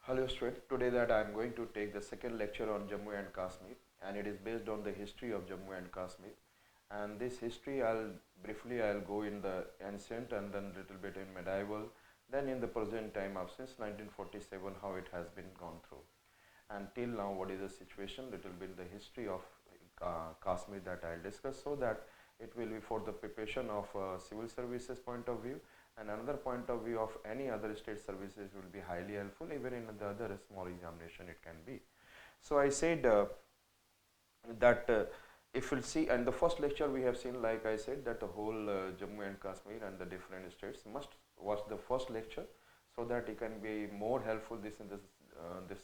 Hello students, today that I am going to take the second lecture on Jammu and Kashmir, and it is based on the history of Jammu and Kashmir. And this history I'll go in the ancient and then little bit in medieval, then in the present time of since 1947 how it has been gone through. And till now what is the situation, little bit the history of Kashmir that I'll discuss, so that it will be for the preparation of civil services point of view, and another point of view of any other state services will be highly helpful. Even in the other small examination it can be. So I said that if we'll see, and the first lecture we have seen, like I said, that the whole Jammu and Kashmir and the different states must watch the first lecture, so that it can be more helpful. This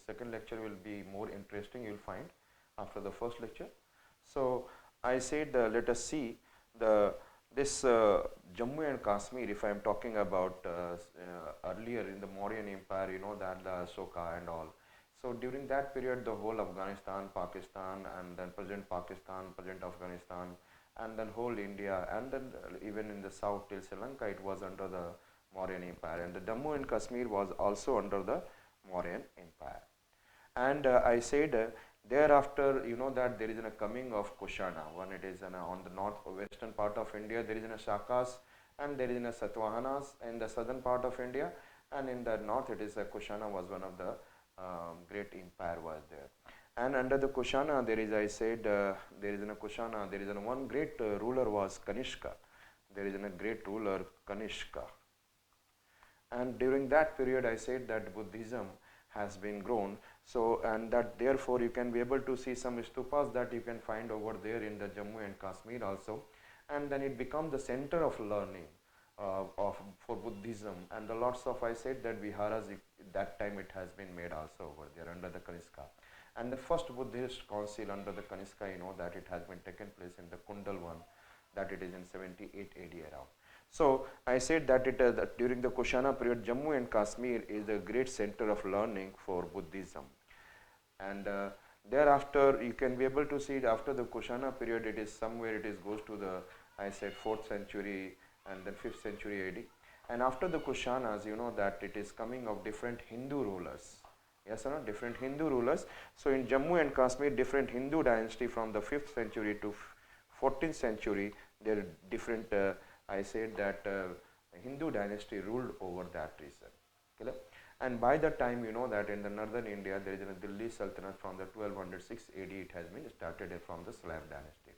second lecture will be more interesting, you'll find, after the first lecture. So I said let us see this Jammu and Kashmir. If I am talking about earlier in the Mauryan Empire, you know that the Ashoka and all. So during that period, the whole Afghanistan, Pakistan, and then present Pakistan, present Afghanistan, and then whole India, and then even in the south till Sri Lanka, it was under the Mauryan Empire, and the Jammu and Kashmir was also under the Mauryan Empire. And I said thereafter, you know that there is a coming of Kushana. One, it is on the northwestern part of India, there is a Shakas, and there is a Satavahanas in the southern part of India, and in the north it is a Kushana was one of the great empire was there. And under the Kushana there is, I said, there is a Kushana, there is one great ruler was Kanishka. There is a great ruler Kanishka. And during that period I said that Buddhism has been grown. So, and that therefore you can be able to see some stupas that you can find over there in the Jammu and Kashmir also. And then it becomes the center of learning for Buddhism, and the lots of, I said that Viharas, that time it has been made also over there under the Kanishka. And the first Buddhist council under the Kanishka, you know that it has been taken place in the Kundal one, that it is in 78 AD around. So I said that that during the Kushana period, Jammu and Kashmir is a great center of learning for Buddhism. And thereafter you can be able to see it after the Kushana period, it is somewhere it is goes to the, I said, 4th century and then 5th century AD. And after the Kushanas, you know that it is coming of different Hindu rulers. Yes or no? Different Hindu rulers. So in Jammu and Kashmir, different Hindu dynasty from the 5th century to 14th century, there are different, I said that Hindu dynasty ruled over that region. Okay? And by the time, you know that in the northern India, there is a Delhi Sultanate from the 1206 AD, it has been started from the Slav dynasty.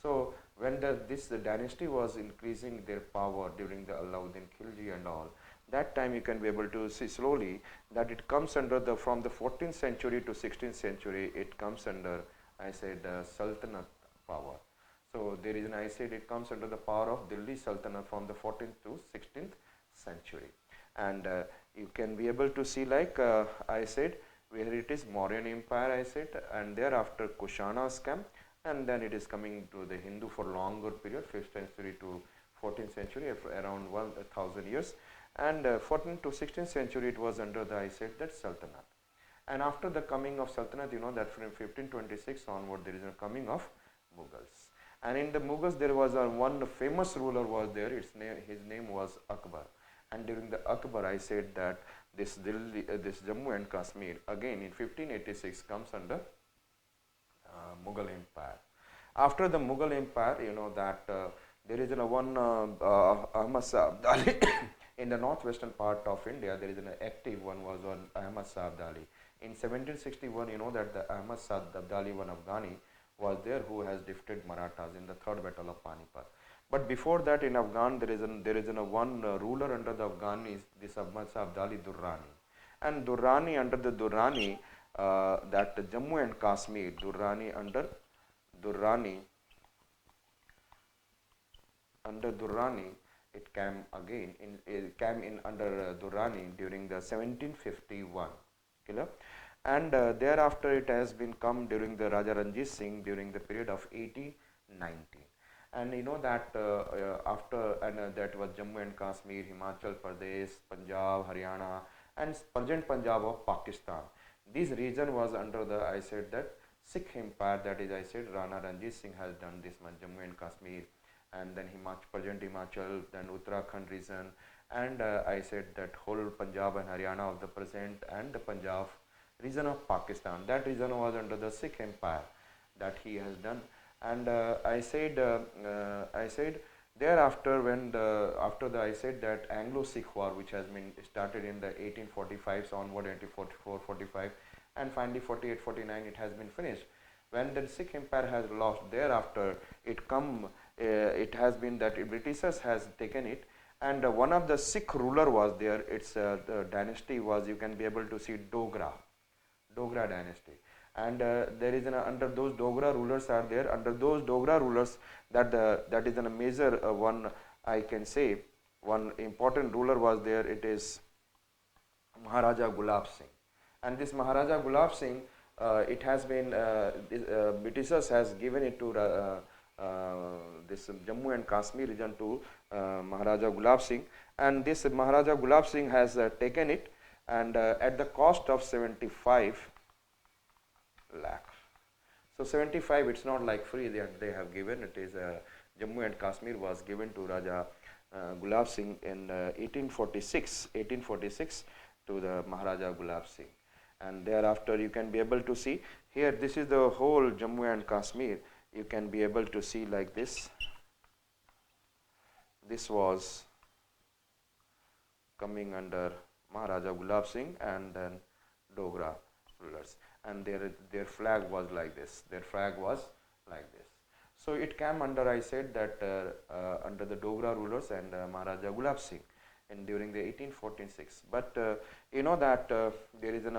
So when this dynasty was increasing their power during the Alauddin Khilji and all, that time you can be able to see slowly that it comes under the, from the 14th century to 16th century, it comes under, I said, Sultanate power. So there is an, I said, it comes under the power of Delhi Sultanate from the 14th to 16th century. And you can be able to see, like I said, where it is Mauryan Empire, I said, and thereafter Kushanas came, and then it is coming to the Hindu for longer period, 5th century to 14th century, around 1000 years, and 14th to 16th century it was under the, I said, that Sultanate. And after the coming of Sultanate, you know that from 1526 onward there is a coming of Mughals. And in the Mughals there was one famous ruler was there, his name was Akbar. And during the Akbar, I said that this Jammu and Kashmir again in 1586 comes under Mughal Empire. After the Mughal Empire, you know that there is one Ahmad Shah Abdali in the northwestern part of India. There is an active one was on Ahmad Shah Abdali. In 1761, you know that the Ahmad Shah Abdali, one Afghani, was there who has defeated Marathas in the third battle of Panipat. But before that, in Afghan, there is one ruler under the Afghanis, this Ahmad Shah Abdali Durrani. And Durrani, under the Durrani, that Jammu and Kashmir, under Durrani, it came again in under Durrani during the 1751. And thereafter it has been come during the Raja Ranjit Singh during the period of 1890. And you know that after, and that was Jammu and Kashmir, Himachal Pradesh, Punjab, Haryana, and present Punjab of Pakistan. This region was under the, I said, that Sikh Empire, that is, I said, Rana Ranjit Singh has done this much, Jammu and Kashmir, and then present Himachal, then Uttarakhand region, and I said that whole Punjab and Haryana of the present and the Punjab region of Pakistan, that region was under the Sikh Empire that he has done. And I said thereafter when I said that Anglo-Sikh war, which has been started in the 1845s onward, 1844-45, and finally 48-49 it has been finished. When the Sikh Empire has lost, thereafter it has been that Britishers has taken it, and one of the Sikh ruler was there. Its the dynasty was, you can be able to see, Dogra dynasty, and there is under those Dogra rulers are there. Under those Dogra rulers, that is a major one, I can say one important ruler was there. It is Maharaja Gulab Singh, and this Maharaja Gulab Singh, it has been Britishers has given it to this Jammu and Kashmir region to Maharaja Gulab Singh, and this Maharaja Gulab Singh has taken it, and at the cost of 75 lakhs. So 75, it's not like free they have given. It is Jammu and Kashmir was given to Raja Gulab Singh in 1846 to the Maharaja Gulab Singh. And thereafter you can be able to see here, this is the whole Jammu and Kashmir. You can be able to see like this. This was coming under Maharaja Gulab Singh and then Dogra rulers, and their flag was like this. Their flag was like this. So it came under, I said that under the Dogra rulers and Maharaja Gulab Singh in during the 1846. But you know that there is an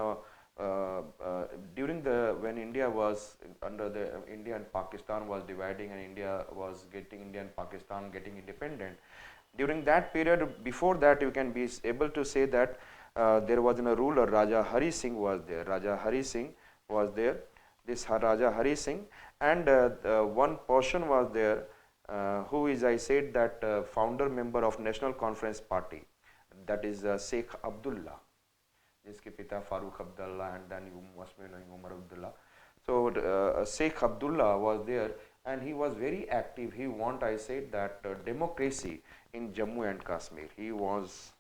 during the when India was under the India and Pakistan was dividing, and India and Pakistan getting independent. During that period, before that, you can be able to say that there was a ruler, Raja Hari Singh was there. Raja Hari Singh was there. This Raja Hari Singh, and one person was there who is, I said that founder member of National Conference Party, that is Sheikh Abdullah, जिसके पिता Farooq Abdullah and then you must be knowing Umar Abdullah. So Sheikh Abdullah was there, and he was very active. He want, I said that democracy in Jammu and Kashmir. He was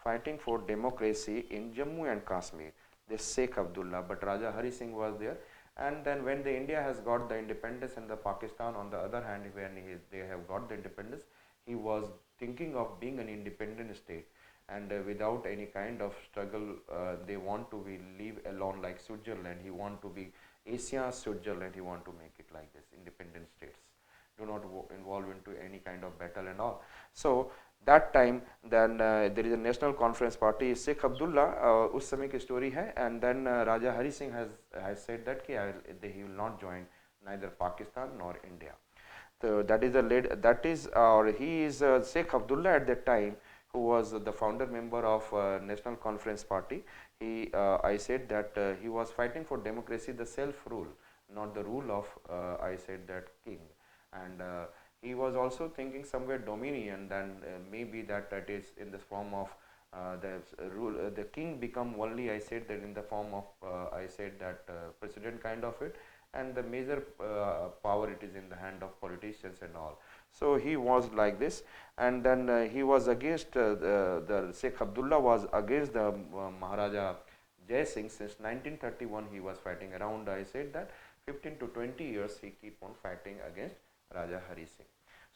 fighting for democracy in Jammu and Kashmir, this Sheikh Abdullah. But Raja Hari Singh was there, and then when the India has got the independence and the Pakistan on the other hand, when they have got the independence, he was thinking of being an independent state, and without any kind of struggle, they want to live alone like Switzerland. He want to be Asia's Switzerland. He want to make it like this, independent states, do not involve into any kind of battle and all. So that time, then there is a National Conference Party. Sheikh Abdullah उस समय की story है, and then Raja Hari Singh has said that he will not join neither Pakistan nor India. So that is he is Sheikh Abdullah at that time, who was the founder member of National Conference Party. I said that he was fighting for democracy, the self-rule, not the rule of I said that king, and he was also thinking somewhere dominion, then maybe that is in the form of the king become only, I said that in the form of I said that president kind of it, and the major power it is in the hand of politicians and all. So he was like this, and then he was against the Sheikh Abdullah was against the Maharaja Jai Singh since 1931. He was fighting around, I said that 15 to 20 years he keep on fighting against Raja Hari Singh.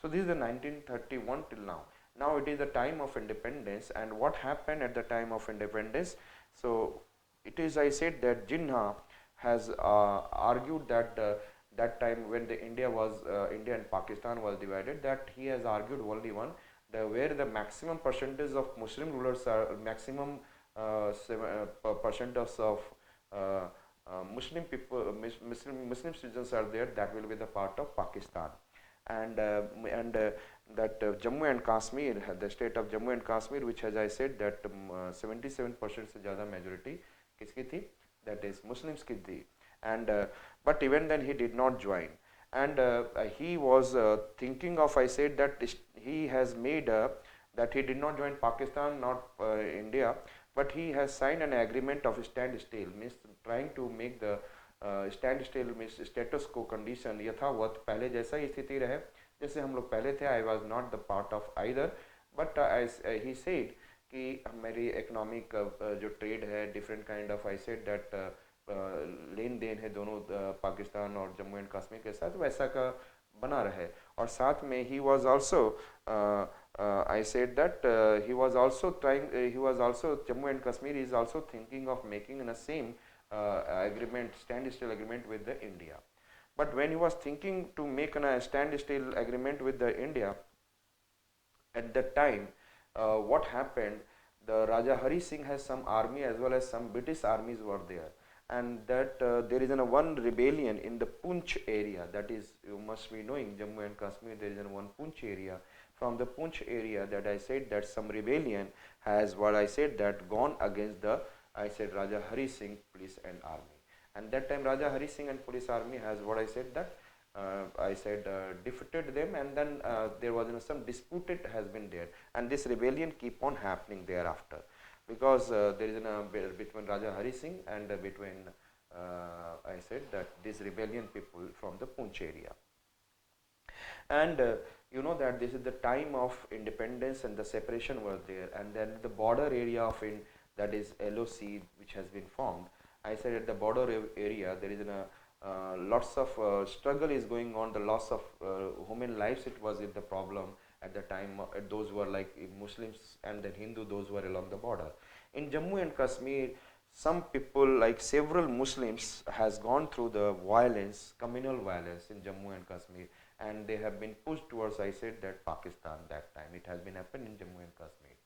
So this is the 1931 till now. Now it is the time of independence, and what happened at the time of independence? So it is, I said that Jinnah has argued that that time when the India and Pakistan was divided, that he has argued only one, where the maximum percentage of Muslim rulers are maximum percentage of Muslim people, Muslim citizens are there, that will be the part of Pakistan, and that Jammu and Kashmir, the state of Jammu and Kashmir, which as I said that 77% से ज़्यादा majority किसकी थी, that is Muslims की थी, and but even then he did not join, and he was thinking of, I said that he has made that he did not join Pakistan, not India, but he has signed an agreement of standstill, means trying to make the standstill means status quo condition यथावत पहले जैसा ही स्थिति रहे जैसे हम लोग पहले थे. I was not the part of either but he said कि मेरी economic जो trade है different kind of, I said that लेन देन है दोनों पाकिस्तान और जम्मू एंड कश्मीर के साथ वैसा का बना रहे, और साथ में he was also I said that he was also trying, he was also, Jammu and Kashmir is also thinking of making in a same agreement, standstill agreement with the India. But when he was thinking to make a standstill agreement with the India, at that time, what happened? The Raja Hari Singh has some army as well as some British armies were there, and that there is one rebellion in the Poonch area. That is, you must be knowing, Jammu and Kashmir. There is one Poonch area. From the Poonch area, that I said that some rebellion has, what I said, that gone against the, I said, Raja Hari Singh police and army. And that time Raja Hari Singh and police army has, what I said, that I said defeated them, and then there was some disputed has been there, and this rebellion keep on happening thereafter, because there is between Raja Hari Singh and between I said that this rebellion people from the Poonch area. And you know that this is the time of independence and the separation was there, and then the border area of that is LOC which has been formed. I said at the border area there is lots of struggle is going on, the loss of human lives, it was the problem at the time. Those were like Muslims and then Hindu, those were along the border. In Jammu and Kashmir, some people, like several Muslims, has gone through the violence, communal violence in Jammu and Kashmir, and they have been pushed towards, I said, that Pakistan. That time it has been happened in Jammu and Kashmir.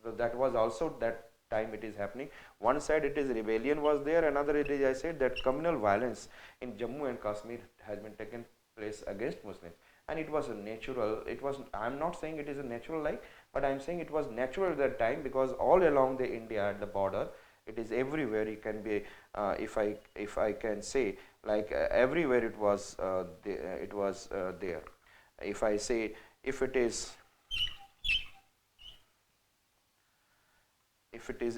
So that was also that time it is happening. One side it is rebellion was there, another it is, I said, that communal violence in Jammu and Kashmir has been taken place against Muslims, and it was a natural, it was, I am not saying it is a natural like, but I am saying it was natural at that time, because all along the India at the border, it is everywhere. It can be if I can say, like everywhere it was there. If I say, if it is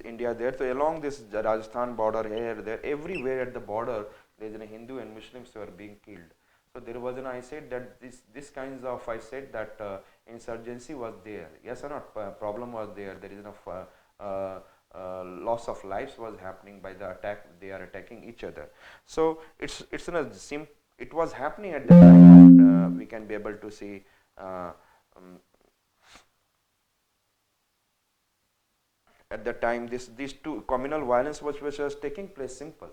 India there, so along this Rajasthan border here, there, everywhere at the border, there is a Hindu and Muslims who are being killed. So there was I said that this kinds of, I said that insurgency was there. Yes or not? Problem was there. There is enough loss of lives was happening by the attack. They are attacking each other. So it's in a it was happening at the time. We can be able to see. At the time, these two communal violence was taking place simple,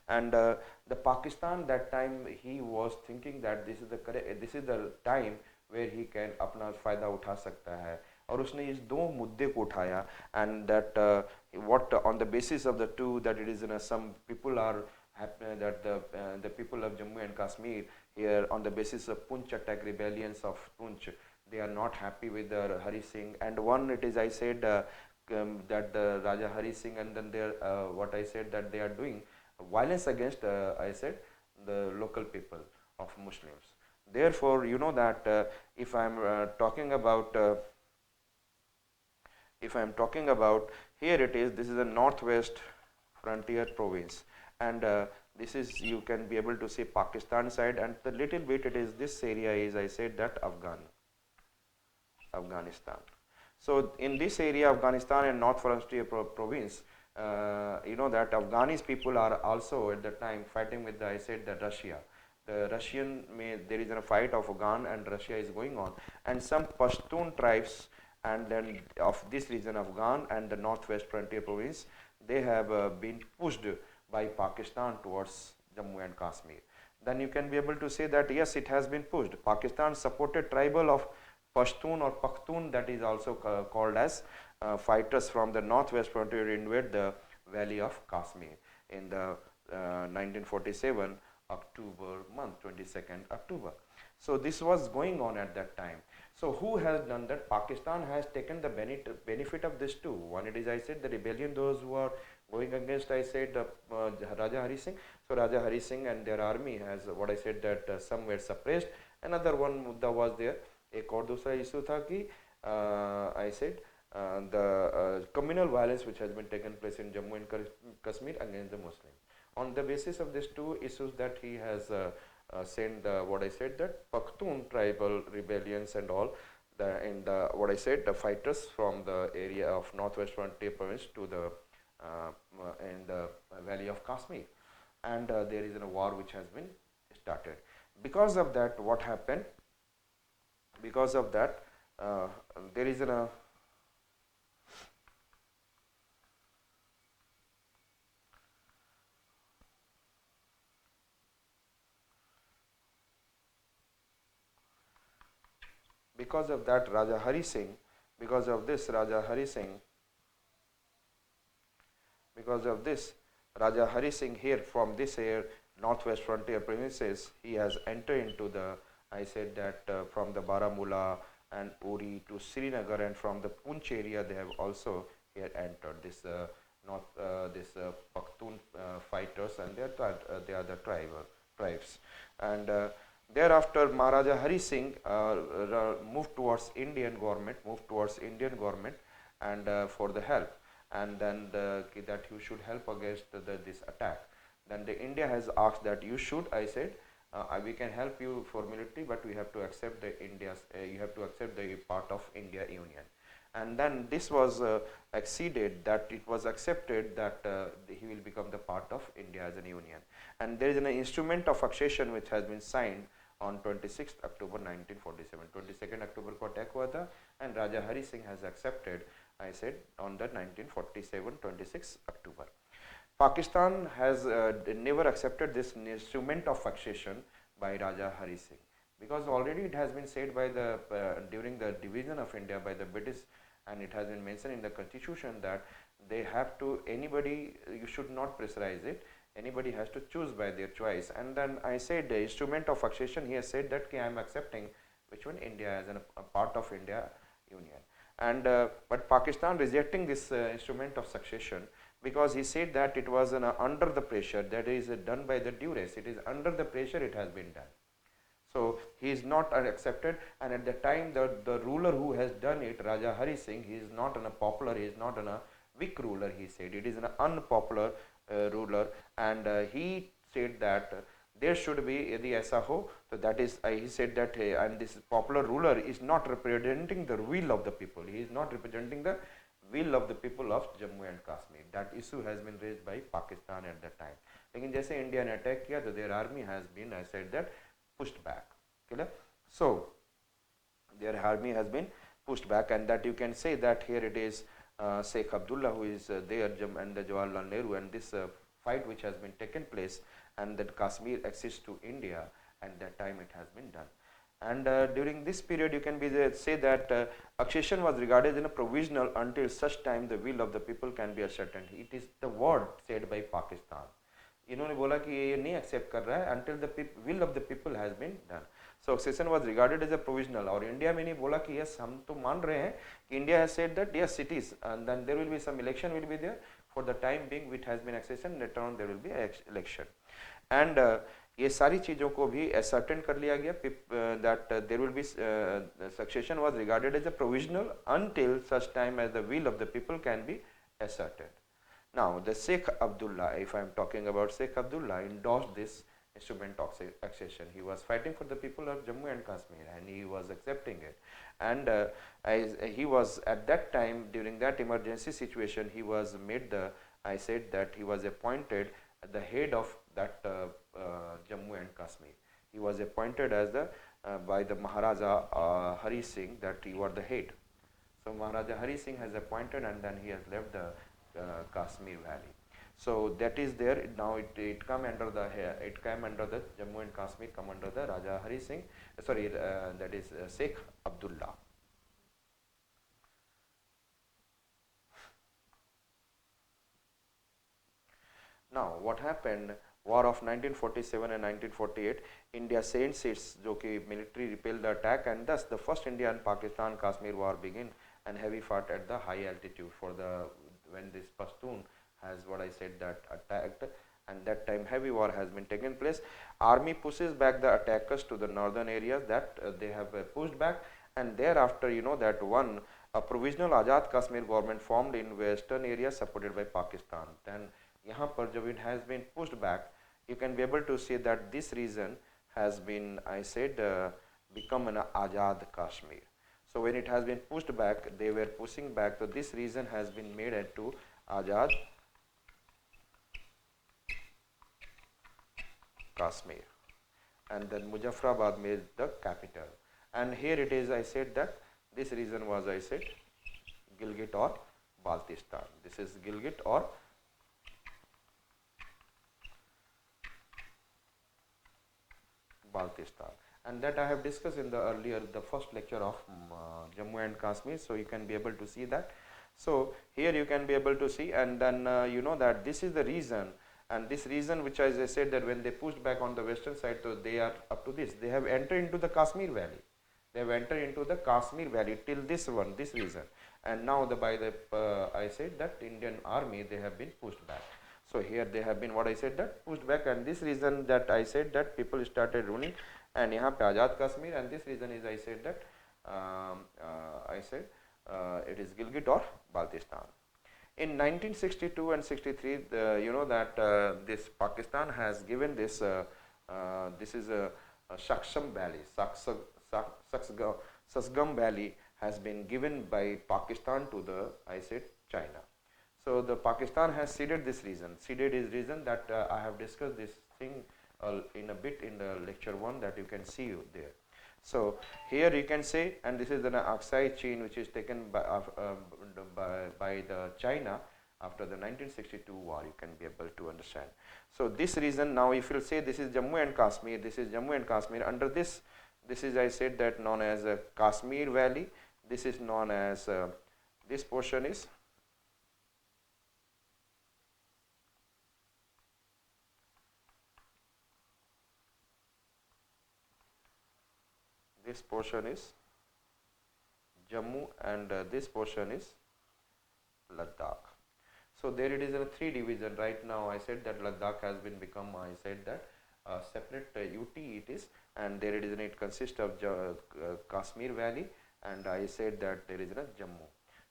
and the Pakistan that time, he was thinking that this is the time where he can अपना फायदा उठा सकता है, और उसने इस दो मुद्दे को उठाया, and that what on the basis of the two, that it is some people are happy that the people of Jammu and Kashmir here, on the basis of Poonch attack, rebellions of Poonch, they are not happy with the Hari Singh, and one it is, I said, that the Raja Hari Singh, and then there what I said, that they are doing violence against I said the local people of Muslims. Therefore, you know that if I am talking about here, it is, this is a northwest frontier province, and this is, you can be able to see Pakistan side, and the little bit it is, this area is, I said, that Afghanistan. So in this area, Afghanistan and North Frontier province, you know that Afghanis people are also at the time fighting with the, I said, the Russia. The Russian, there is a fight of Afghan and Russia is going on, and some Pashtun tribes, and then of this region, Afghan and the Northwest Frontier province, they have been pushed by Pakistan towards Jammu and Kashmir. Then you can be able to say that yes, it has been pushed. Pakistan supported tribal of Pashtun or Pakhtun, that is also called as fighters from the Northwest Frontier, invade the valley of Kashmir in the 1947 October month, 22nd October. So this was going on at that time. So who has done that? Pakistan has taken the benefit of this too. One, it is, I said, the rebellion, those who are going against, I said, Raja Hari Singh. So Raja Hari Singh and their army has, what I said, that some were suppressed. Another one mudda was there. एक और दूसरा issue था कि I said the communal violence which has been taken place in Jammu and Kashmir against the Muslims. On the basis of these two issues, that he has sent what I said, that Pakhtun tribal rebellions and all, in the what I said, the fighters from the area of northwest frontier province to the in the valley of Kashmir, and there is a war which has been started. Because of that, what happened? Because of that, there is a because of that Raja Hari Singh, because of this Raja Hari Singh, because of this Raja Hari Singh here from this here northwest frontier provinces, he has entered into the, I said that from the Baramulla and Uri to Srinagar, and from the Poonch area they have also here entered this Pakhtun fighters, and they are the tribes, and thereafter Maharaja Hari Singh moved towards Indian government, and for the help, and then that you should help against this attack. Then the India has asked that you should, I said, we can help you for military, but we have to accept the you have to accept the part of India Union. And then this was acceded, that it was accepted that he will become the part of India as a union. And there is an instrument of accession which has been signed on 26th October 1947. 22nd October को attack हुआ था, and Raja Hari Singh has accepted, I said, on the 1947 26th October. Pakistan has never accepted this instrument of accession by Raja Hari Singh, because already it has been said by the during the division of India by the British, and it has been mentioned in the constitution that they have to, anybody, you should not pressurize it, anybody has to choose by their choice. And then I said the instrument of accession, he has said that I am accepting which one, India as a part of India Union. And but Pakistan rejecting this instrument of succession, because he said that it was under the pressure, that is done by the duress, it is under the pressure it has been done. So he is not accepted, and at the time the ruler who has done it, Raja Hari Singh, he is not a popular, he is not a weak ruler, he said, it is an unpopular ruler, and he said that there should be यदि ऐसा हो, so that is he said that and this popular ruler is not representing the will of the people, he is not representing the will of the people of Jammu and Kashmir. That issue has been raised by Pakistan at that time. लेकिन जैसे India ने attack किया, तो their army has been, I said that, pushed back. Clear? So their army has been pushed back, and that you can say that here it is Sheikh Abdullah who is there, and the Jawaharlal Nehru, and this fight which has been taken place, and that Kashmir access to India, and that time it has been done. And during this period you can say that accession was regarded in a provisional until such time the will of the people can be ascertained. It is the word said by Pakistan. इन्होंने बोला कि ये नहीं accept कर रहा है until the will of the people has been done. So accession was regarded as a provisional. और India में नहीं बोला कि yes हम तो मान रहे हैं कि India has said that yes it is, and then there will be some election will be there for the time being which has been accession, later on there will be election. And ये सारी चीज़ों को भी ascertain कर लिया गया that there will be succession was regarded as a provisional until such time as the will of the people can be ascertained. Now the Sheikh Abdullah, if I am talking about Sheikh Abdullah, endorsed this instrument of accession. He was fighting for the people of Jammu and Kashmir, and he was accepting it. And he was at that time, during that emergency situation, he was made the, I said that he was appointed the head of that Jammu and Kashmir. He was appointed as the by the Maharaja Hari Singh, that he was the head. So Maharaja Hari Singh has appointed, and then he has left the Kashmir Valley. So that is there. Now it come under the Jammu and Kashmir come under the Raja Hari Singh. Sorry, that is Sheikh Abdullah. Now what happened? War of 1947 and 1948. India sends its जो कि military repelled the attack, and thus the first India and Pakistan Kashmir war began, and heavy fought at the high altitude for the when this Pashtun has what I said that attacked, and that time heavy war has been taken place. Army pushes back the attackers to the northern areas that they have pushed back, and thereafter you know that a provisional Azad Kashmir government formed in western areas supported by Pakistan. Then यहाँ पर जब it has been pushed back, you can be able to see that this region has been, I said, become an Azad Kashmir. So when it has been pushed back, they were pushing back. So this region has been made into Azad Kashmir, and then Muzaffarabad made the capital. And here it is, I said that this region was, I said, Gilgit or Baltistan. This is Gilgit or Baltistan, and that I have discussed in the first lecture of Jammu and Kashmir. So you can be able to see that. So here you can be able to see, and then you know that this is the reason, and this reason which, as I said, that when they pushed back on the western side, so they are up to this. They have entered into the Kashmir Valley. They have entered into the Kashmir Valley till this one, this region, and now by the I said that Indian army, they have been pushed back. So here they have been, what I said, that pushed back, and this reason that I said that people started ruling, and यहाँ पे Azad Kashmir, and this reason is, I said that it is Gilgit or Baltistan. In 1962 and 63, you know that this Pakistan has given this. This is a Saksham Valley, Saksgam Valley has been given by Pakistan to the, I said, China. So the Pakistan has ceded this region. Ceded is reason that I have discussed this thing in a bit in the lecture 1, that you can see there. So here you can say, and this is an Aksai chain which is taken by the China after the 1962 war. You can be able to understand. So this region, now if you say this is Jammu and Kashmir, this is Jammu and Kashmir. Under this is, I said, that known as Kashmir Valley. This is known as this portion is Jammu, and this portion is Ladakh. So there it is in a 3 division right now. I said that Ladakh has been become, I said that separate UT it is, and there it is, and it consists of Kashmir Valley, and I said that there is a Jammu.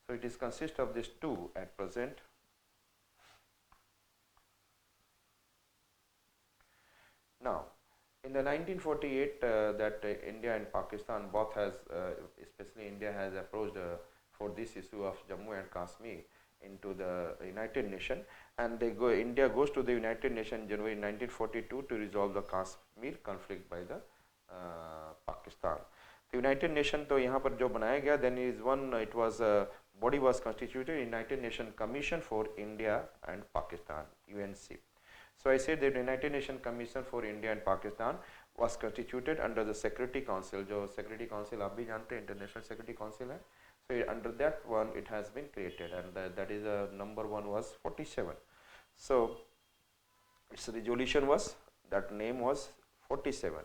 So it is consist of these 2 at present. Now in the 1948 that India and Pakistan both has, especially India has approached for this issue of Jammu and Kashmir into the United Nations, and India goes to the United Nations in January 1942 to resolve the Kashmir conflict by the Pakistan. The United Nations तो यहाँ पर जो बनाया गया, then is one, it was a body was constituted, United Nations Commission for India and Pakistan, UNC. So I said that the United Nations Commission for India and Pakistan was constituted under the Security Council. जो Security Council आप भी जानते हैं, International Security Council है. So under that one it has been created, and that is number 1 was 47. So its resolution was, that name was 47,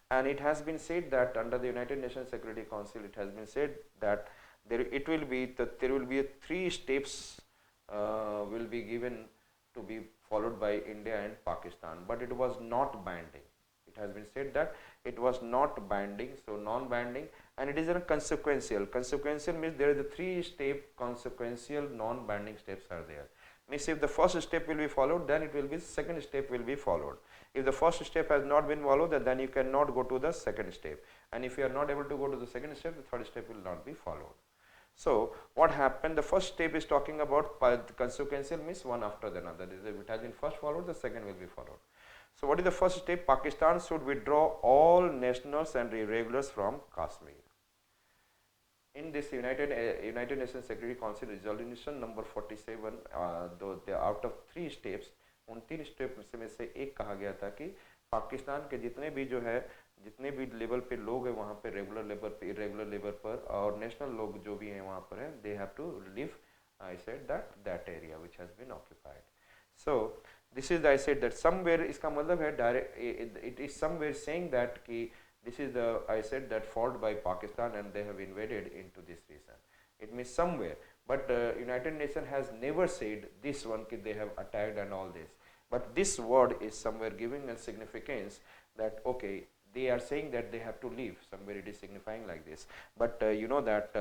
and it has been said that under the United Nations Security Council, it has been said that there will be 3 steps will be given to be followed by India and Pakistan, but it was not binding. It has been said that it was not binding, so non-binding, and it is a consequential. Consequential means there is a 3-step consequential non-binding steps are there. Means if the first step will be followed, then it will be second step will be followed. If the first step has not been followed, then you cannot go to the second step, and if you are not able to go to the second step, the third step will not be followed. So what happened, the first step is talking about consequential means one after the another. If it has been first followed, the second will be followed. So what is the first step? Pakistan should withdraw all nationals and irregulars from Kashmir. In this United Nations Security Council resolution number 47, out of 3 steps, उन 3 step में से एक कहा गया था कि पाकिस्तान के जितने भी लेवल पे लोग हैं वहाँ पे रेगुलर लेबर पे, इरेगुलर लेबर पर, और नेशनल लोग जो भी हैं वहाँ पर हैं, they have to leave, I said that area which has been occupied. So this is, I said that somewhere, इसका मतलब है direct, it is somewhere saying that कि this is the, I said that fault by Pakistan and they have invaded into this region. It means somewhere, but United Nations has never said this one कि they have attacked and all this. But this word is somewhere giving a significance that okay, they are saying that they have to leave. Somewhere it is signifying like this. But you know that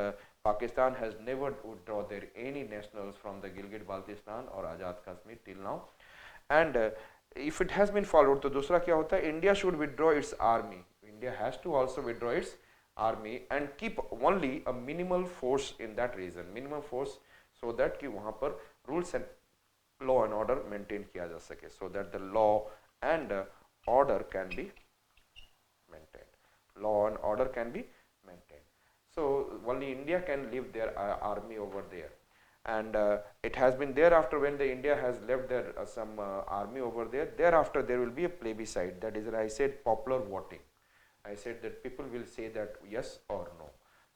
Pakistan has never withdrawn their any nationals from the Gilgit-Baltistan or Azad Kashmir till now. And if it has been followed, तो दूसरा क्या होता है? India should withdraw its army. India has to also withdraw its army and keep only a minimal force in that region, minimum force, so that कि वहाँ पर rules and law and order maintain किया जा सके, so that the law and order can be maintained. Law and order can be maintained. So only India can leave their army over there, and it has been thereafter when the India has left their some army over there. Thereafter there will be a plebiscite. That is, I said, popular voting. I said that people will say that yes or no.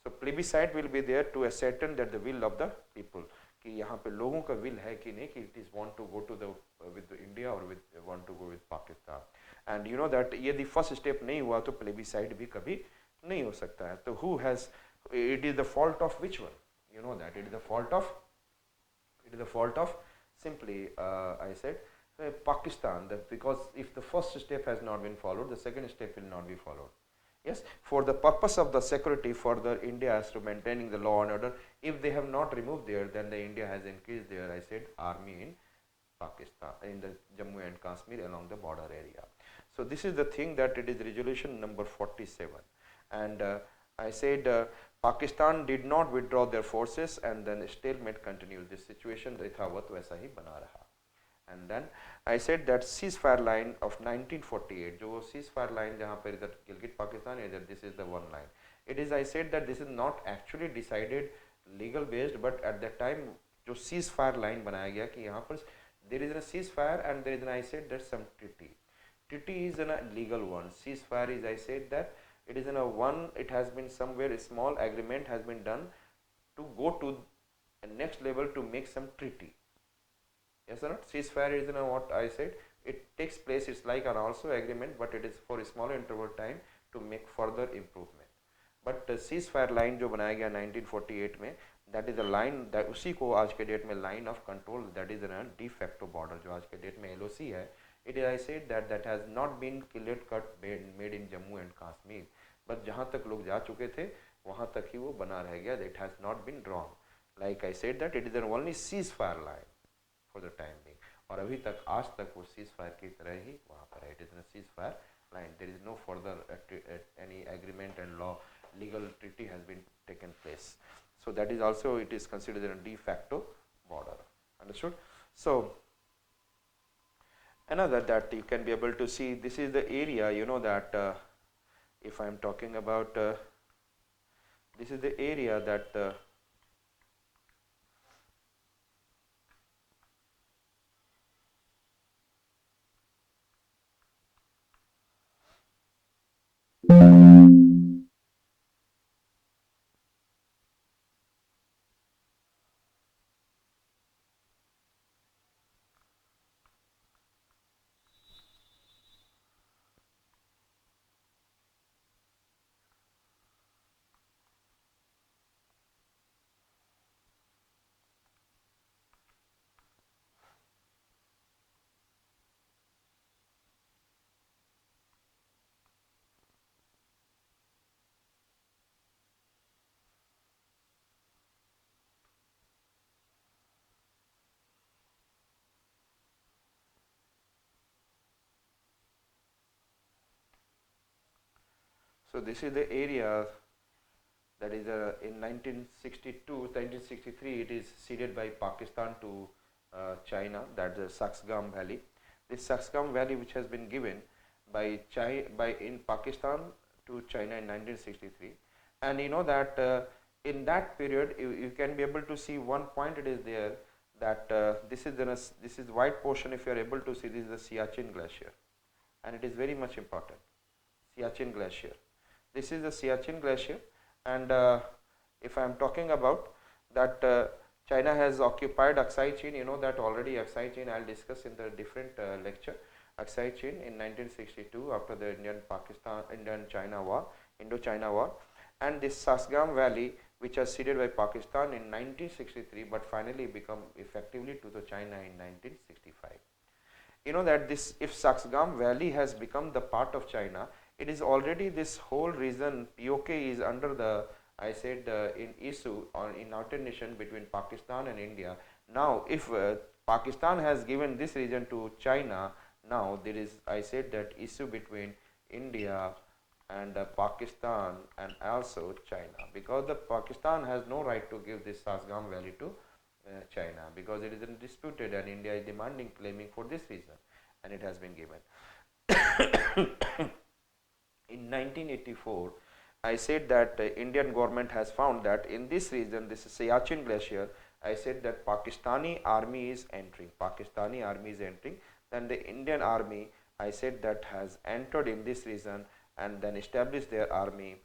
So plebiscite will be there to ascertain that the will of the people, कि यहाँ पे लोगों का will है कि नहीं, कि it is want to go to the with India or with want to go with Pakistan. And you know that यदि first step नहीं हुआ तो plebiscite भी कभी नहीं हो सकता है. तो who has, it is the fault of which one? You know that it is the fault of simply I said Pakistan, that because if the first step has not been followed, the second step will not be followed. Yes, for the purpose of the security for the India as to maintaining the law and order, if they have not removed there, then the India has increased their, I said, army in Pakistan, in the Jammu and Kashmir along the border area. So this is the thing, that it is resolution number 47, and I said Pakistan did not withdraw their forces, and then stalemate continued. This situation यथावत वैसा ही बना रहा. And then I said that ceasefire line of 1948, जो ceasefire line जहाँ पर इधर गिलगित पाकिस्तान है, इधर this is the one line. It is, I said that this is not actually decided legal based, but at that time जो ceasefire line बनाया गया कि यहाँ पर there is a ceasefire and there is an, I said that some treaty. Treaty is a legal one. Ceasefire is, I said that it is in a one, it has been somewhere a small agreement has been done to go to a next level to make some treaty. Yes or not? Ceasefire is what I said, it takes place, it's like an also agreement, but it is for a smaller interval time to make further improvement. But ceasefire line जो बनाया गया 1948 में, that is a line that उसी को आज के date में line of control, that is a de facto border जो आज के डेट में LOC है. It is, I said that has not been clear cut made in Jammu and Kashmir, but जहाँ तक लोग जा चुके थे वहाँ तक ही वो बना रह गया. It has not been drawn. Like I said that it is an only ceasefire line for the time being, और अभी तक आज तक वो ceasefire की तरह ही वहाँ पर है. It is a ceasefire line. There is no further any agreement and law legal treaty has been taken place. So that is also, it is considered a de facto border. Understood? So another that you can be able to see, this is the area, you know that if I am talking about this is the area that so this is the area that is in 1962, 1963 it is ceded by Pakistan to China, that is the Saxgam Valley. This Saxgam Valley which has been given by in Pakistan to China in 1963, and you know that in that period you can be able to see one point, it is there that this is white portion, if you are able to see, this is the Siachen Glacier, and it is very much important. Siachen Glacier. This is the Siachen Glacier, and if I am talking about that China has occupied Aksai Chin, you know that already Aksai Chin I will discuss in the different lecture. Aksai Chin in 1962 after the Indo-China War, and this Saxgam Valley which was ceded by Pakistan in 1963, but finally become effectively to the China in 1965. You know that this, if Saxgam Valley has become the part of China, it is already this whole region POK is under the, I said in issue on in alternation between Pakistan and India. Now if Pakistan has given this region to China, now there is, I said that issue between India and Pakistan and also China, because the Pakistan has no right to give this Sasgam Valley to China, because it is undisputed and India is demanding, claiming for this reason, and it has been given. In 1984, I said that Indian government has found that in this region, this is Siachen Glacier, I said that Pakistani army is entering. Pakistani army is entering. Then the Indian army, I said that has entered in this region and then established their army.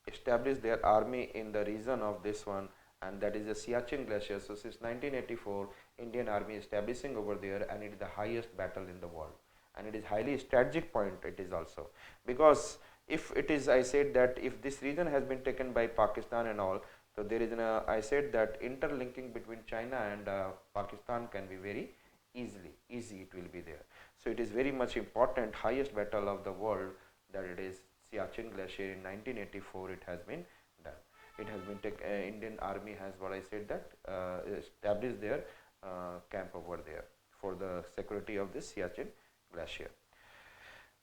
Established their army in the region of this one, and that is the Siachen Glacier. So since 1984, Indian army is establishing over there, and it is the highest battle in the world, and it is highly strategic point. It is also because if it is, I said that if this region has been taken by Pakistan and all, so there is I said that interlinking between China and Pakistan can be very easy it will be there. So it is very much important, highest battle of the world, that it is Siachen Glacier in 1984 it has been done. It has been taken, Indian army has, what I said, that established their camp over there for the security of this Siachen Glacier.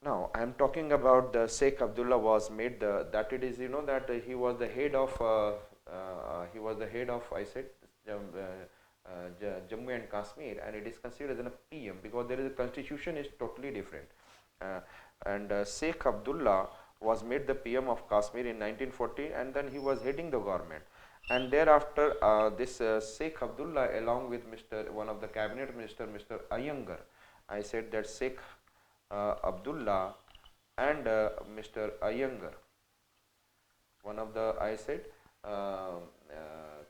Now I am talking about the Sheikh Abdullah was made the, that it is, you know, that he was the head of I said Jammu and Kashmir, and it is considered as a PM because there is a constitution is totally different. And Sheikh Abdullah was made the PM of Kashmir in 1940, and then he was heading the government. And thereafter, this Sheikh Abdullah, along with one of the cabinet minister, Mr. Iyengar, I said that Sheikh Abdullah and Mr. Iyengar, one of the, I said,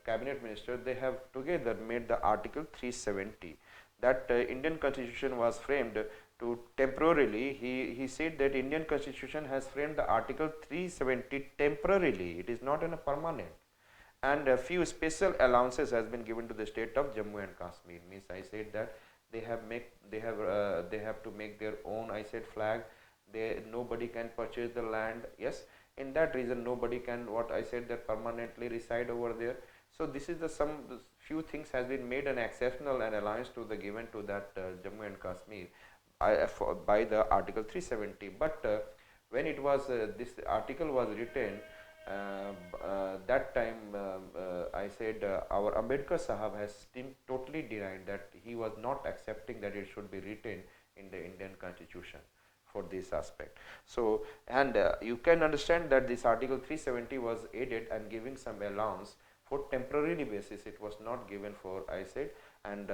cabinet minister, they have together made the Article 370. That Indian constitution was framed to temporarily, he said that Indian constitution has framed the Article 370 temporarily, it is not in a permanent. And a few special allowances has been given to the state of Jammu and Kashmir. Means I said that they have to make their own, I said, flag. Nobody can purchase the land. Yes, in that reason nobody can, what I said, that permanently reside over there. So this is the some few things has been made an exceptional and allowance to the given to that Jammu and Kashmir by the Article 370. But when it was this article was written, that time I said our Ambedkar Sahab has totally denied that, he was not accepting that it should be written in the Indian constitution for this aspect. So, and you can understand that this Article 370 was added and giving some allowance for temporary basis, it was not given for, I said, and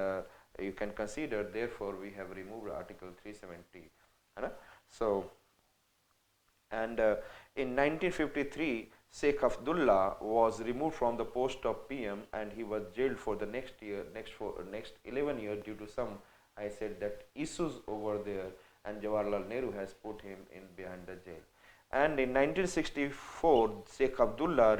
you can consider, therefore we have removed Article 370. So, and in 1953, Sheikh Abdullah was removed from the post of PM, and he was jailed for the next 11 years due to some, I said, that issues over there, and Jawaharlal Nehru has put him in behind the jail. And in 1964, Sheikh Abdullah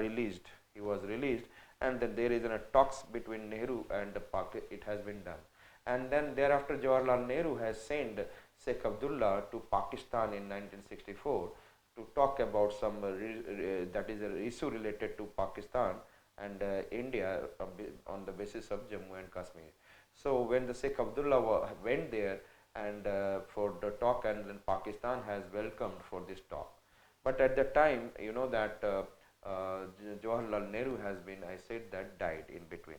he was released, and then there is a talks between Nehru and Pakistan, it has been done. And then thereafter Jawaharlal Nehru has sent Sheikh Abdullah to Pakistan in 1964 to talk about some that is an issue related to Pakistan and India on the basis of Jammu and Kashmir. So when the Sheikh Abdullah went there and for the talk, and then Pakistan has welcomed for this talk. But at the time, you know that Jawaharlal Nehru has been, I said, that died in between.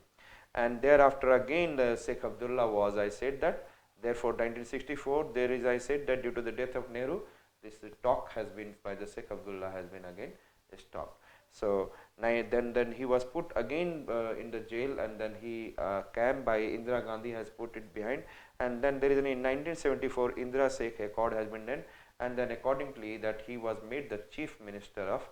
And thereafter again Sheikh Abdullah was, I said that, therefore 1964 there is, I said that due to the death of Nehru, this talk has been by the Sheikh Abdullah has been again stopped. So then he was put again in the jail, and then he came by Indira Gandhi has put it behind, and then there is in 1974 Indira Sheikh Accord has been done, and then accordingly that he was made the chief minister of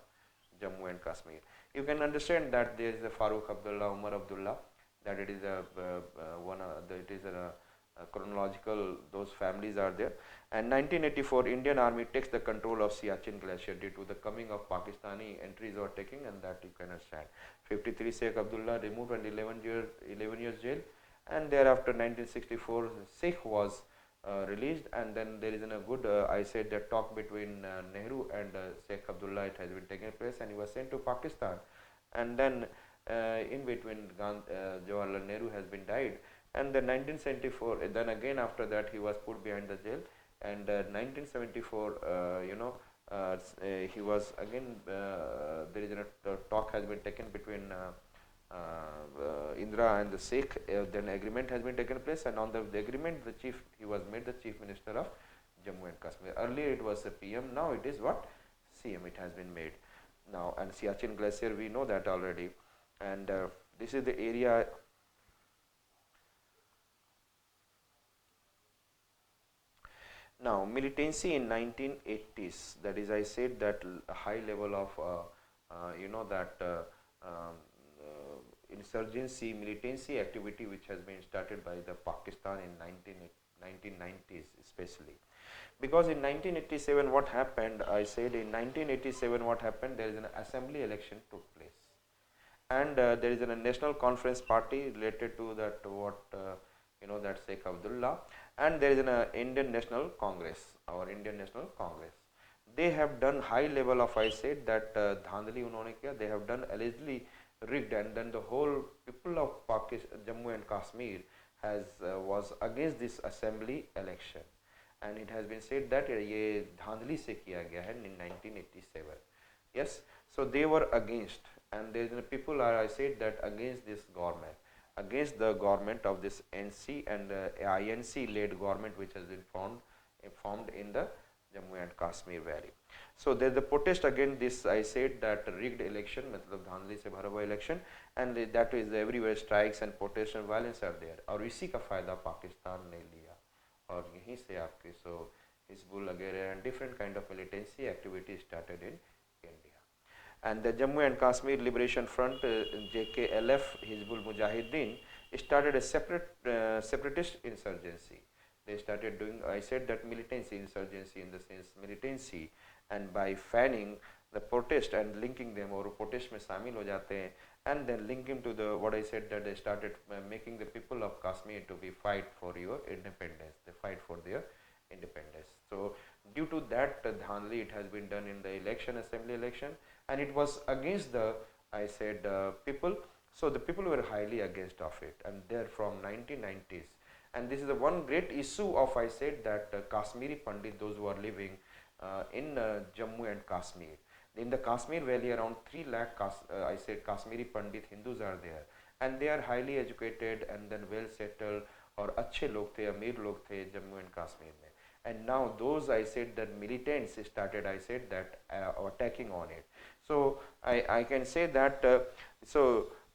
Jammu and Kashmir. You can understand that there is a Farooq Abdullah, Umar Abdullah, that it is a chronological, those families are there. And 1984 Indian Army takes the control of Siachen Glacier due to the coming of Pakistani entries or taking, and that you can understand. 53 Sheikh Abdullah removed and 11 years jail, and thereafter 1964 Sheikh was released, and then there is a good I said that talk between Nehru and Sheikh Abdullah, it has been taken place, and he was sent to Pakistan, and then in between Jawaharlal Nehru has been died, and then 1974 then again after that he was put behind the jail, and 1974, he was again, there is a talk has been taken between Indira and the Sheikh, then agreement has been taken place, and on the agreement he was made the Chief Minister of Jammu and Kashmir. Earlier it was a PM, now it is what? CM it has been made now. And Siachen Glacier, we know that already, and this is the area. Now militancy in 1980s, that is, I said that a high level of insurgency, militancy activity which has been started by the Pakistan in 1990s especially. Because in 1987 what happened, I said in 1987 what happened, there is an assembly election took place, and there is a national conference party related to that, that Sheikh Abdullah, and there is an Indian National Congress, our Indian National Congress. They have done high level of, I said that dhandli unhone kiya, they have done allegedly rigged, and then the whole people of Pakistan, Jammu and Kashmir was against this assembly election, and it has been said that ye dhandli se kiya gaya hai in 1987. Yes, so they were against, and there is people are, I said that, against this government, against the government of this NC and INC led government which has been formed in the Jammu and Kashmir Valley. So there is the protest against this, I said that rigged election, matlab dhandli se bhara hua election, and that is everywhere strikes and protests and violence are there. और इसी का फायदा पाकिस्तान ने लिया, और यहीं से आपके Hizbul वगैरह and different kind of militancy activity started in India. And the Jammu and Kashmir Liberation Front, JKLF, Hizbul Mujahideen, started a separatist insurgency. They started doing, I said that, militancy insurgency, in the sense militancy, and by fanning the protest and linking them, or protest mein shamil ho jate hain, and then linking to the, what I said that they started making the people of Kashmir to be fight for your independence. They fight for their independence. So due to that dhandli, it has been done in the election, assembly election, and it was against the, I said, people. So the people were highly against of it, and there from 1990s, and this is the one great issue of, I said that, Kashmiri Pandit, those who are living in Jammu and Kashmir. In the Kashmir Valley, around 3 lakh I said Kashmiri Pandit Hindus are there, and they are highly educated and then well settled, और अच्छे लोग थे, अमीर लोग थे Jammu and Kashmir में. And now those, I said that, militants started, I said that, attacking on it. So I can say that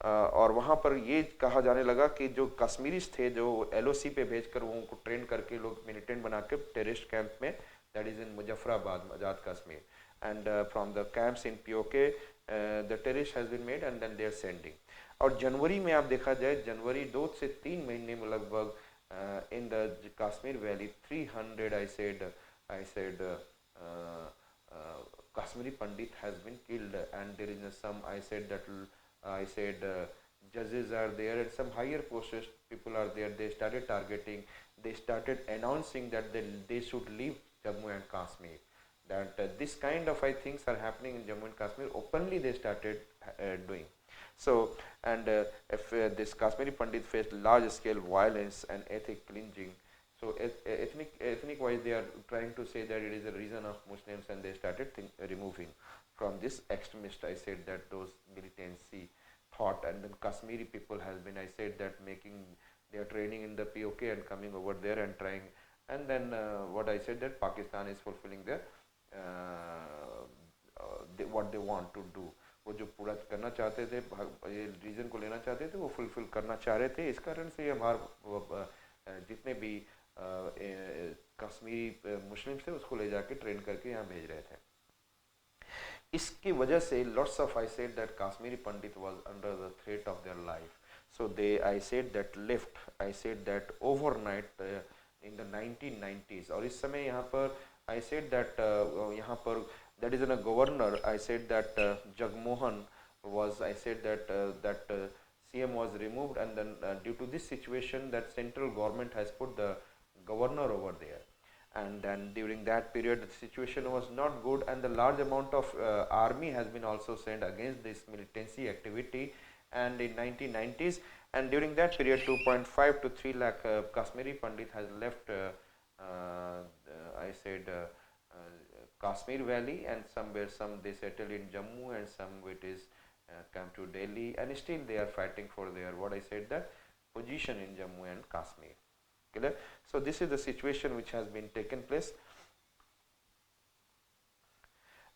और वहाँ पर ये कहा जाने लगा कि जो कश्मीरीज थे, जो LOC पे भेजकर वो उनको ट्रेन करके लोग मिलिटेंट बना के टेररिस्ट कैंप में, that is in Muzaffarabad, Azad Kashmir, and from the camps in POK, the terrorist has been made, and then they are sending. और जनवरी में आप देखा जाए, जनवरी 2 से 3 महीने में लगभग in the Kashmir Valley 300, I said Kashmiri Pandit has been killed, and there is some, I said that, judges are there and some higher posted people are there. They started targeting, they started announcing that they should leave Jammu and Kashmir. That this kind of things are happening in Jammu and Kashmir openly, they started doing. So, and if this Kashmiri Pandit faced large scale violence and ethnic cleansing, so ethnic wise they are trying to say that it is a reason of Muslims, and they started removing from this extremist, I said that, those militancy thought, and then Kashmiri people has been, I said that, making their training in the POK and coming over there and trying, and then what I said that Pakistan is fulfilling their what they want to do. वो जो पूरा करना चाहते थे, ये reason को लेना चाहते थे, वो फुलफिल करना चाह रहे थे. इस कारण से हमारे जितने भी कश्मीरी मुस्लिम थे उसको ले जाके ट्रेन करके यहाँ भेज रहे थे. इसकी वजह से lots of, I said that, Kashmiri Pandit was under the threat of their life. So they, I said that, left, I said that, overnight in the 1990s. और इस समय यहाँ पर, I said that, यहाँ पर, that is a governor, I said that, Jagmohan was, I said that, CM was removed, and then due to this situation, that central government has put the governor over there. And then during that period the situation was not good, and the large amount of army has been also sent against this militancy activity, and in 1990s, and during that period 2.5 to 3 lakh Kashmiri Pandit has left I said Kashmir Valley, and somewhere some they settle in Jammu, and some it is come to Delhi, and still they are fighting for their, what I said, that position in Jammu and Kashmir. Clear? So this is the situation which has been taken place.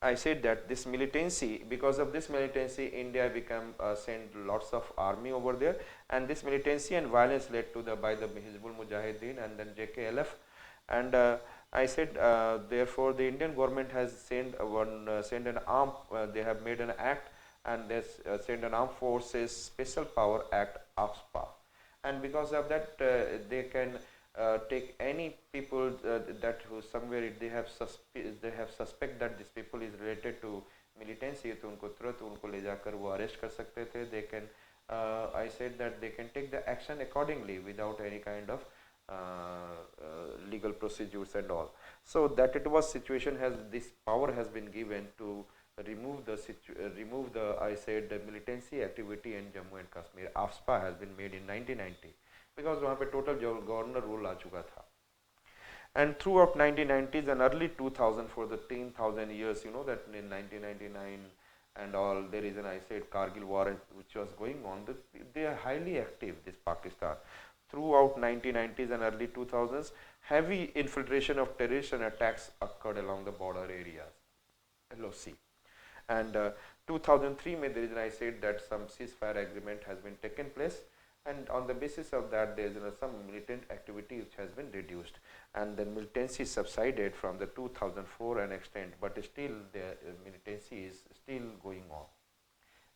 I said that this militancy, because of this militancy, India became sent lots of army over there, and this militancy and violence led to the by the Hizbul Mujahideen and then JKLF, and I said therefore the Indian government has sent an arm. They have made an act, and they sent an Armed Forces Special Power Act (AFSPA), and because of that they can take any people that who somewhere they have suspect that this people is related to militancy, तो उनको तुरंत उनको ले जाकर वो arrest कर सकते थे. They can I said that they can take the action accordingly without any kind of legal procedures and all. So that it was situation has this power has been given to remove the I said the militancy activity in Jammu and Kashmir. AFSPA has been made in 1990. Because वहाँ पे total governor rule आ चुका था, and throughout 1990s and early 2000 for the 10,000 years, you know that in 1999 and all there is an I said Kargil war which was going on. They are highly active, this Pakistan, throughout 1990s and early 2000s. Heavy infiltration of terrorists and attacks occurred along the border areas, LOC, and 2003 there is an I said that some ceasefire agreement has been taken place. And on the basis of that, there is some militant activity which has been reduced, and then militancy subsided from the 2004 and extent, but still the militancy is still going on.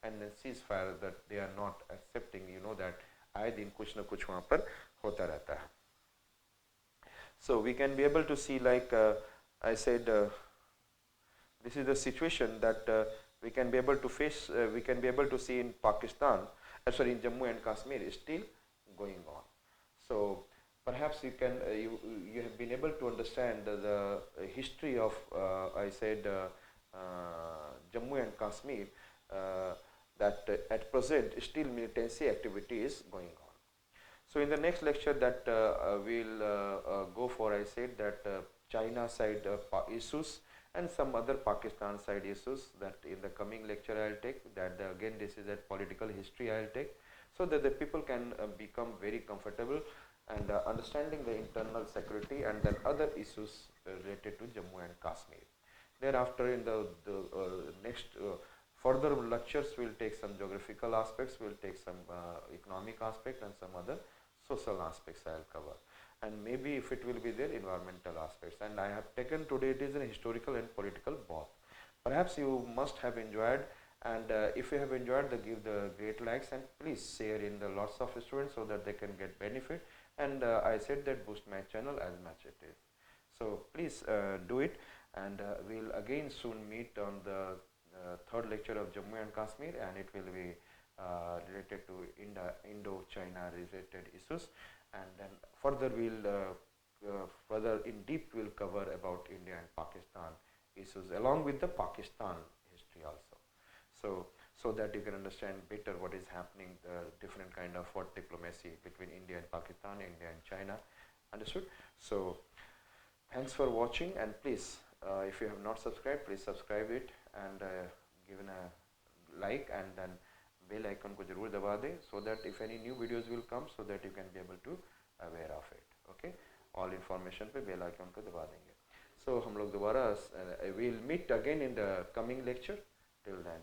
And then ceasefire that they are not accepting, you know that आए दिन कुछ न कुछ वहाँ पर होता रहता है. So we can be able to see, like I said, this is the situation that we can be able to face. We can be able to see in Pakistan. Sorry, in Jammu and Kashmir is still going on. So perhaps you can you have been able to understand the history of I said Jammu and Kashmir, that at present still militancy activity is going on. So in the next lecture that we'll go for, I said that China side issues and some other Pakistan side issues, that in the coming lecture I will take, that again this is a political history I will take, so that the people can become very comfortable and understanding the internal security and then other issues related to Jammu and Kashmir. Thereafter in the next further lectures we will take some geographical aspects, we will take some economic aspect and some other social aspects I will cover. And maybe if it will be there, environmental aspects. And I have taken today, it is an historical and political both. Perhaps you must have enjoyed, and if you have enjoyed, give the great likes, and please share in the lots of students so that they can get benefit. And I said that boost my channel as much it is. So please do it, and we'll again soon meet on the third lecture of Jammu and Kashmir, and it will be related to Indo-China related issues. And then further we'll further in deep we'll cover about India and Pakistan issues along with the Pakistan history also. So that you can understand better what is happening, the different kind of what diplomacy between India and Pakistan, India and China. Understood? So thanks for watching, and please if you have not subscribed, please subscribe it and give a like, and then bell icon को जरूर दबा दें, so that if any new videos will come, so that you can be able to aware of it. Okay, all information पे bell icon को दबा देंगे. So हम लोग दोबारा we'll meet again in the coming lecture. Till then.